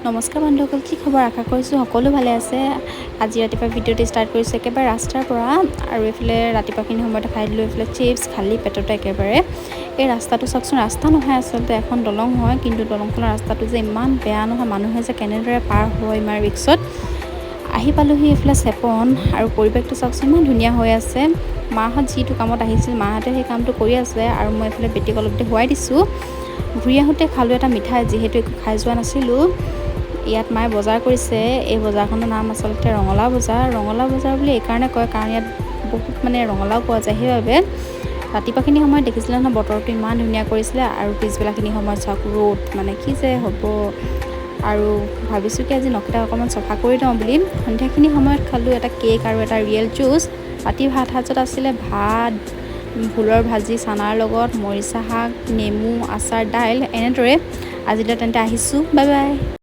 নমস্কাৰ বন্ধুসকল, কি খবৰ? আশা কৰিছোঁ সকলো ভালে আছে। আজি ৰাতিপুৱা ভিডিঅ'টো ষ্টাৰ্ট কৰিছোঁ একেবাৰে ৰাস্তাৰ পৰা, আৰু এইফালে ৰাতিপুৱাখিনি সময়তে খাই দিলোঁ এইফালে চিপছ, খালী পেটতে একেবাৰে। এই ৰাস্তাটো চাওকচোন, ৰাস্তা নহয় আচলতে এখন দলং হয়, কিন্তু দলংখনৰ ৰাস্তাটো যে ইমান বেয়া নহয়, মানুহে যে কেনেদৰে পাৰ হয় ইমান ৰিক্সত। আহি পালোহি এইফালে চেপন, আৰু পৰিৱেশটো চাওকচোন ইমান ধুনীয়া হৈ আছে। মাহঁত যিটো কামত আহিছিল মাহঁতে সেই কামটো কৰি আছে, আৰু মই এইফালে বেটিক অলপতে শুৱাই দিছোঁ। ঘূৰি আহোঁতে খালোঁ এটা মিঠাই, যিহেতু একো খাই যোৱা নাছিলোঁ। ইয়াত মায়ে বজাৰ কৰিছে। এই বজাৰখনৰ নাম আচলতে ৰঙালাও বজাৰ। ৰঙালাও বজাৰ বুলি এইকাৰণে কয় কাৰণ ইয়াত বহুত ৰঙালাও পোৱা যায়, সেইবাবে। ৰাতিপুৱাখিনি সময়ত দেখিছিলে নহয়, বতৰটো ইমান ধুনীয়া কৰিছিলে, আৰু পিছবেলাখিনি সময়ত চাওক ৰ'দ, কি যে হ'ব। আৰু ভাবিছোঁ কি আজি নখকেইটা অকণমান চফা কৰি দিওঁ বুলি। সন্ধিয়াখিনি সময়ত খালোঁ এটা কেক আৰু এটা ৰিয়েল জুচ। ৰাতি ভাত সাজত আছিলে ভাত, ভোলৰ ভাজি চানাৰ লগত, মৰিচা শাক, নেমু, আচাৰ, দাইল, এনেদৰে। আজিলৈ তেন্তে আহিছোঁ, বাই বাই।